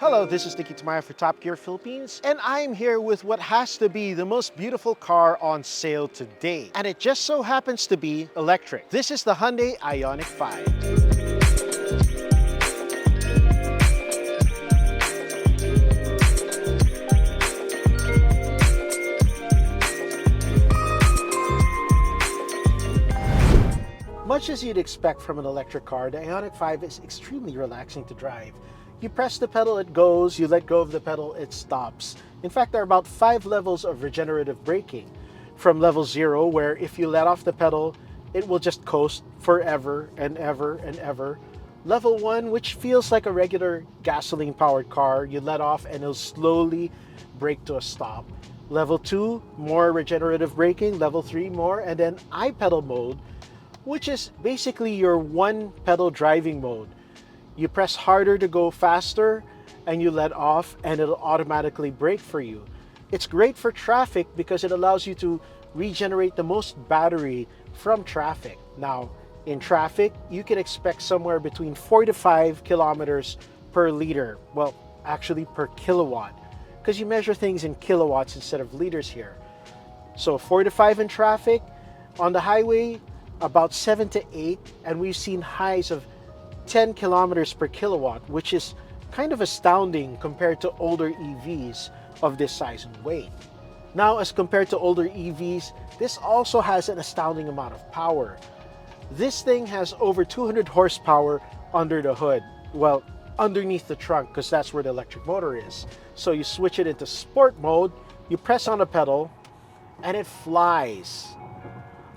Hello, this is Nikki Tamaya for Top Gear Philippines, and I'm here with what has to be the most beautiful car on sale today. And it just so happens to be electric. This is the Hyundai Ioniq 5. Much as you'd expect from an electric car, the Ioniq 5 is extremely relaxing to drive. You press the pedal, it goes. You let go of the pedal, it stops. In fact, there are about 5 levels of regenerative braking. From level 0, where if you let off the pedal, it will just coast forever and ever and ever. Level 1, which feels like a regular gasoline-powered car, you let off and it'll slowly brake to a stop. Level 2, more regenerative braking. Level 3, more. And then I-pedal mode, which is basically your one-pedal driving mode. You press harder to go faster and you let off and it'll automatically brake for you. It's great for traffic because it allows you to regenerate the most battery from traffic. Now, in traffic, you can expect somewhere between 4 to 5 kilometers per liter. Well, actually per kilowatt, because you measure things in kilowatts instead of liters here. So 4 to 5 in traffic. On the highway, about 7 to 8, and we've seen highs of 10 kilometers per kilowatt, which is kind of astounding compared to older EVs of this size and weight. Now, as compared to older EVs, this also has an astounding amount of power. This thing has over 200 horsepower under the hood. Well, underneath the trunk, because that's where the electric motor is. So you switch it into sport mode, you press on the pedal, and it flies.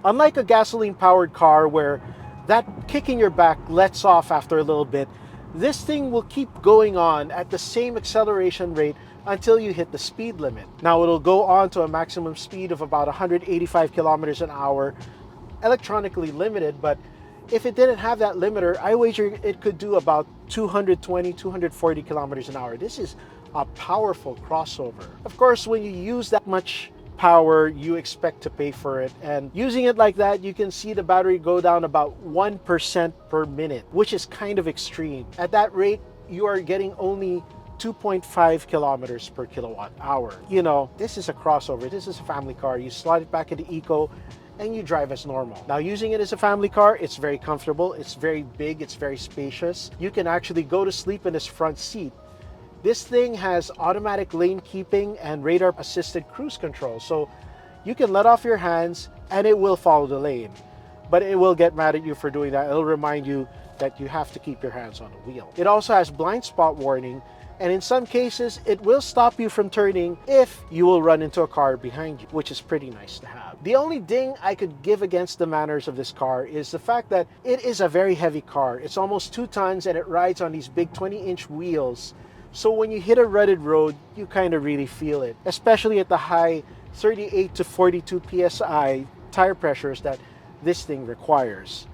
Unlike a gasoline-powered car where that kick in your back lets off after a little bit, this thing will keep going on at the same acceleration rate until you hit the speed limit. Now, it'll go on to a maximum speed of about 185 kilometers an hour, electronically limited, but if it didn't have that limiter, I wager it could do about 220, 240 kilometers an hour. This is a powerful crossover. Of course, when you use that much power, you expect to pay for it, and using it like that, you can see the battery go down about 1% per minute, which is kind of extreme. At that rate, you are getting only 2.5 kilometers per kilowatt hour. You know, this is a crossover. This is a family car. You slide it back into eco and you drive as normal. Now, using it as a family car, it's very comfortable, it's very big, it's very spacious. You can actually go to sleep in this front seat. This thing has automatic lane keeping and radar assisted cruise control. So you can let off your hands and it will follow the lane. But it will get mad at you for doing that. It'll remind you that you have to keep your hands on the wheel. It also has blind spot warning, and in some cases, it will stop you from turning if you will run into a car behind you, which is pretty nice to have. The only ding I could give against the manners of this car is the fact that it is a very heavy car. It's almost 2 tons and it rides on these big 20-inch wheels. So when you hit a rutted road, you kind of really feel it, especially at the high 38 to 42 PSI tire pressures that this thing requires.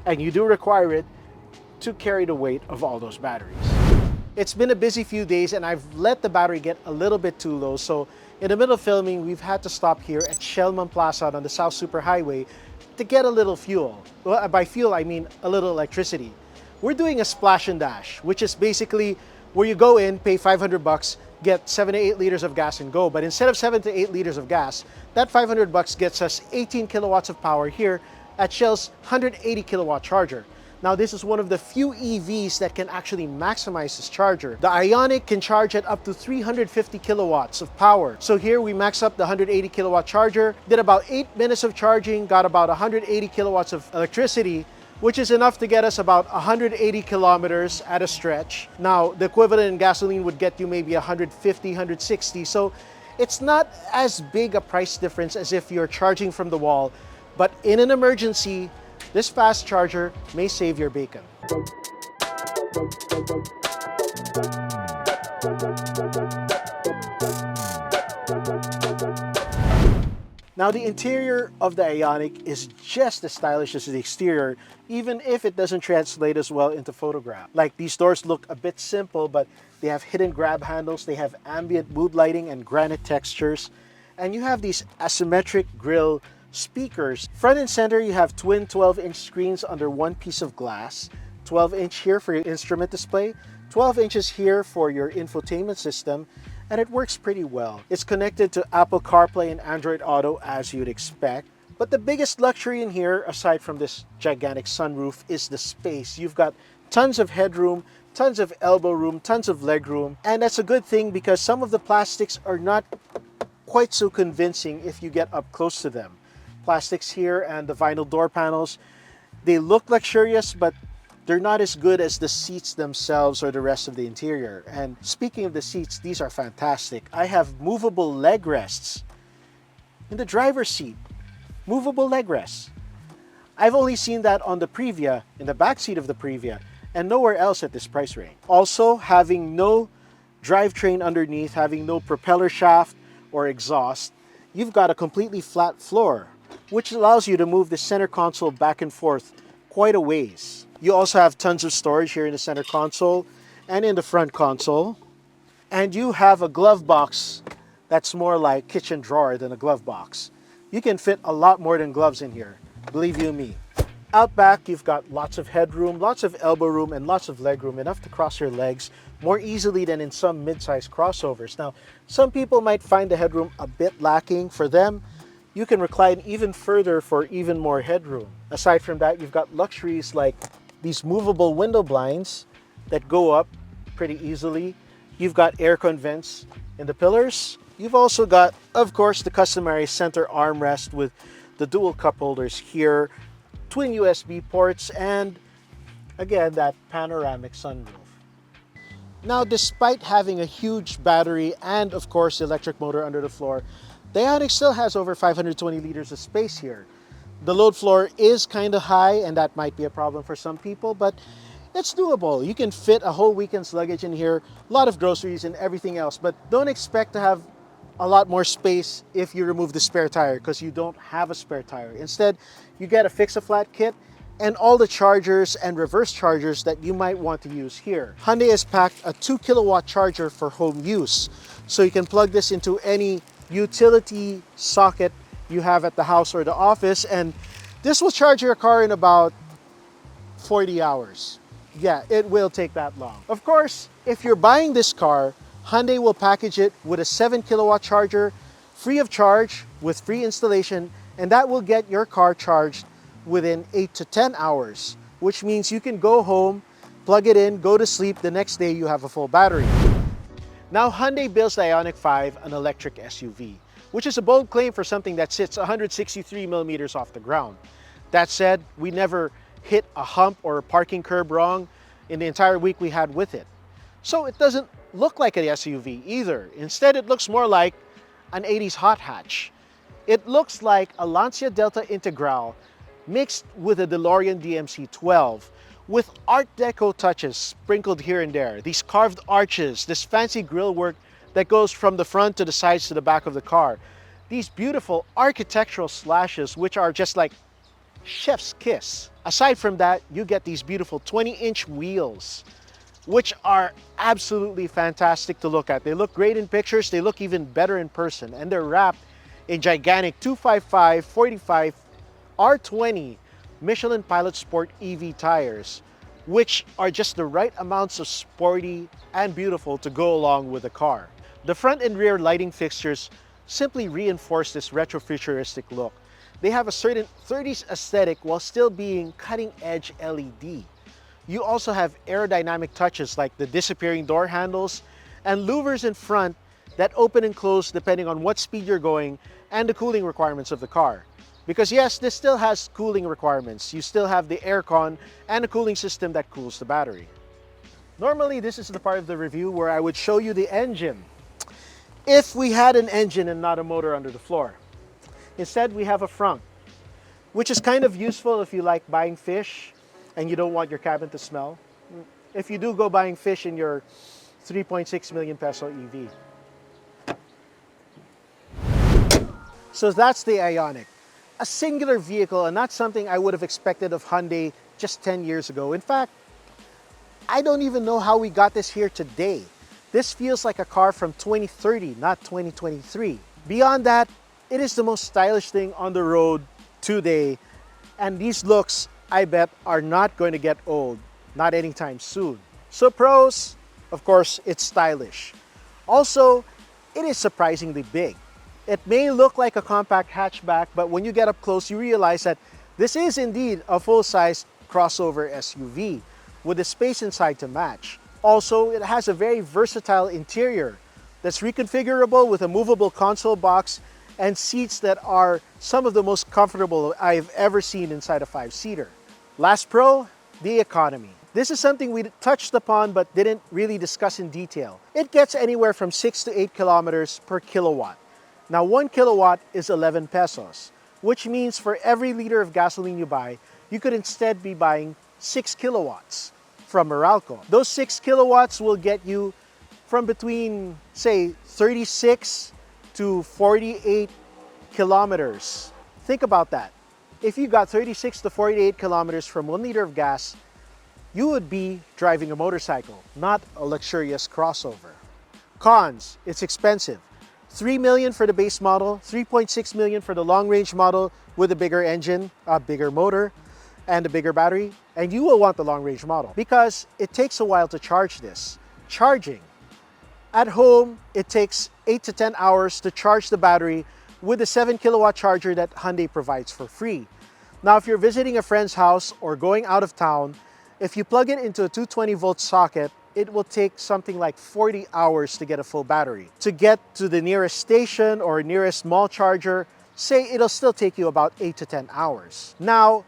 And you do require it to carry the weight of all those batteries. It's been a busy few days and I've let the battery get a little bit too low. So in the middle of filming, we've had to stop here at Shellman Plaza on the South Superhighway to get a little fuel. Well, by fuel, I mean a little electricity. We're doing a splash and dash, which is basically where you go in, pay 500 bucks, get 7 to 8 liters of gas and go. But instead of 7 to 8 liters of gas, that 500 bucks gets us 18 kilowatts of power here at Shell's 180 kilowatt charger. Now, this is one of the few EVs that can actually maximize this charger. The Ioniq can charge at up to 350 kilowatts of power. So here we max up the 180 kilowatt charger, did about 8 minutes of charging, got about 180 kilowatts of electricity, which is enough to get us about 180 kilometers at a stretch. Now, the equivalent in gasoline would get you maybe 150, 160. So it's not as big a price difference as if you're charging from the wall, but in an emergency, this fast charger may save your bacon. Now, the interior of the Ioniq is just as stylish as the exterior, even if it doesn't translate as well into photograph. Like, these doors look a bit simple, but they have hidden grab handles, they have ambient mood lighting and granite textures, and you have these asymmetric grille speakers. Front and center, you have twin 12-inch screens under one piece of glass, 12-inch here for your instrument display, 12 inches here for your infotainment system, and it works pretty well. It's connected to Apple CarPlay and Android Auto as you'd expect. But the biggest luxury in here, aside from this gigantic sunroof, is the space. You've got tons of headroom, tons of elbow room, tons of leg room, and that's a good thing because some of the plastics are not quite so convincing if you get up close to them. Plastics here and the vinyl door panels, they look luxurious, but they're not as good as the seats themselves or the rest of the interior. And speaking of the seats, these are fantastic. I have movable leg rests in the driver's seat. Movable leg rests. I've only seen that on the Previa, in the back seat of the Previa, and nowhere else at this price range. Also, having no drivetrain underneath, having no propeller shaft or exhaust, you've got a completely flat floor, which allows you to move the center console back and forth quite a ways. You also have tons of storage here in the center console and in the front console. And you have a glove box that's more like kitchen drawer than a glove box. You can fit a lot more than gloves in here, believe you me. Out back, you've got lots of headroom, lots of elbow room, and lots of leg room, enough to cross your legs more easily than in some mid-size crossovers. Now, some people might find the headroom a bit lacking. For them, you can recline even further for even more headroom. Aside from that, you've got luxuries like these movable window blinds that go up pretty easily. You've got aircon vents in the pillars. You've also got, of course, the customary center armrest with the dual cup holders here, twin USB ports, and again, that panoramic sunroof. Now, despite having a huge battery and, of course, electric motor under the floor, the Ioniq still has over 520 liters of space here. The load floor is kind of high, and that might be a problem for some people, but it's doable. You can fit a whole weekend's luggage in here, a lot of groceries and everything else, but don't expect to have a lot more space if you remove the spare tire, because you don't have a spare tire. Instead, you get a fix-a-flat kit and all the chargers and reverse chargers that you might want to use here. Hyundai has packed a 2 kilowatt charger for home use, so you can plug this into any utility socket you have at the house or the office, and this will charge your car in about 40 hours. Yeah, it will take that long. Of course, if you're buying this car, Hyundai will package it with a 7 kilowatt charger, free of charge, with free installation, and that will get your car charged within 8 to 10 hours, which means you can go home, plug it in, go to sleep, the next day you have a full battery. Now, Hyundai builds the Ioniq 5 an electric SUV, which is a bold claim for something that sits 163 millimeters off the ground. That said, we never hit a hump or a parking curb wrong in the entire week we had with it. So it doesn't look like an SUV either. Instead, it looks more like an 80s hot hatch. It looks like a Lancia Delta Integral mixed with a DeLorean DMC-12 with Art Deco touches sprinkled here and there. These carved arches, this fancy grille work that goes from the front to the sides to the back of the car. These beautiful architectural slashes, which are just like chef's kiss. Aside from that, you get these beautiful 20-inch wheels, which are absolutely fantastic to look at. They look great in pictures, they look even better in person, and they're wrapped in gigantic 255/45 R20 Michelin Pilot Sport EV tires, which are just the right amounts of sporty and beautiful to go along with the car. The front and rear lighting fixtures simply reinforce this retro-futuristic look. They have a certain 30s aesthetic while still being cutting-edge LED. You also have aerodynamic touches like the disappearing door handles and louvers in front that open and close depending on what speed you're going and the cooling requirements of the car. Because yes, this still has cooling requirements. You still have the aircon and a cooling system that cools the battery. Normally, this is the part of the review where I would show you the engine, if we had an engine and not a motor under the floor. Instead, we have a frunk, which is kind of useful if you like buying fish and you don't want your cabin to smell. If you do go buying fish in your 3.6 million peso EV. So that's the Ioniq. A singular vehicle, and not something I would have expected of Hyundai just 10 years ago. In fact, I don't even know how we got this here today. This feels like a car from 2030, not 2023. Beyond that, it is the most stylish thing on the road today, and these looks, I bet, are not going to get old, not anytime soon. So pros, Of course, it's stylish. Also, it is surprisingly big. It may look like a compact hatchback, but when you get up close, you realize that this is indeed a full-size crossover SUV with the space inside to match. Also, it has a very versatile interior that's reconfigurable with a movable console box and seats that are some of the most comfortable I've ever seen inside a 5-seater. Last pro, the economy. This is something we touched upon but didn't really discuss in detail. It gets anywhere from 6 to 8 kilometers per kilowatt. Now 1 kilowatt is 11 pesos, which means for every liter of gasoline you buy, you could instead be buying 6 kilowatts from Meralco. Those 6 kilowatts will get you from between, say, 36 to 48 kilometers. Think about that. If you got 36 to 48 kilometers from 1 liter of gas, you would be driving a motorcycle, not a luxurious crossover. Cons, it's expensive. 3 million for the base model, 3.6 million for the long-range model with a bigger engine, a bigger motor, and a bigger battery. And you will want the long-range model because it takes a while to charge this. Charging. At home, it takes 8 to 10 hours to charge the battery with a 7 kilowatt charger that Hyundai provides for free. Now, if you're visiting a friend's house or going out of town, if you plug it into a 220 volt socket, it will take something like 40 hours to get a full battery. To get to the nearest station or nearest mall charger, say it'll still take you about 8 to 10 hours. Now,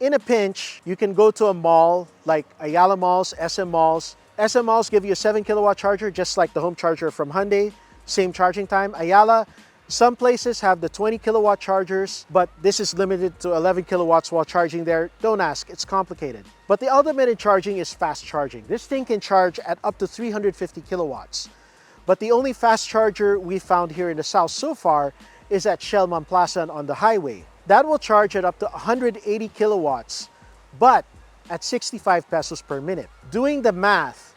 in a pinch, you can go to a mall like Ayala malls, SM malls. SM malls give you a 7 kilowatt charger just like the home charger from Hyundai, same charging time. Ayala, some places have the 20 kilowatt chargers, but this is limited to 11 kilowatts while charging there. Don't ask, it's complicated. But the ultimate in charging is fast charging. This thing can charge at up to 350 kilowatts. But the only fast charger we found here in the south so far is at Shell Mamplasan on the highway. That will charge at up to 180 kilowatts, but at 65 pesos per minute. Doing the math,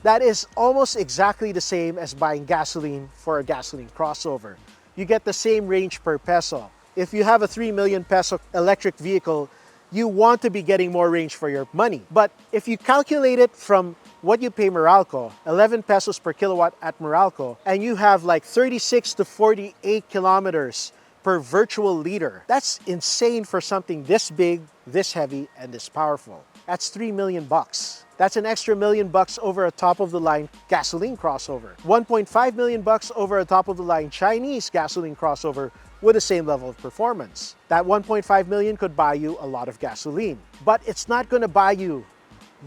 that is almost exactly the same as buying gasoline for a gasoline crossover. You get the same range per peso. If you have a 3 million peso electric vehicle, you want to be getting more range for your money. But if you calculate it from what you pay Meralco, 11 pesos per kilowatt at Meralco, and you have like 36 to 48 kilometers per virtual liter, that's insane for something this big, this heavy, and this powerful. That's 3 million bucks. That's an extra $1 million over a top-of-the-line gasoline crossover. 1.5 million bucks over a top-of-the-line Chinese gasoline crossover with the same level of performance. That 1.5 million could buy you a lot of gasoline, but it's not going to buy you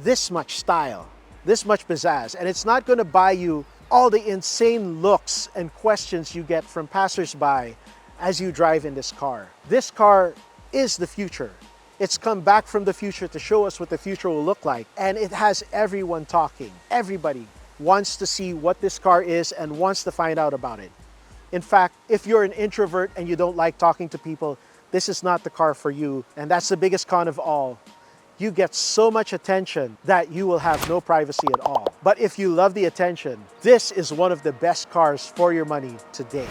this much style, this much pizzazz, and it's not going to buy you all the insane looks and questions you get from passersby as you drive in this car. This car is the future. It's come back from the future to show us what the future will look like, and it has everyone talking. Everybody wants to see what this car is and wants to find out about it. In fact, if you're an introvert and you don't like talking to people, this is not the car for you, and that's the biggest con of all. You get so much attention that you will have no privacy at all. But if you love the attention, this is one of the best cars for your money today.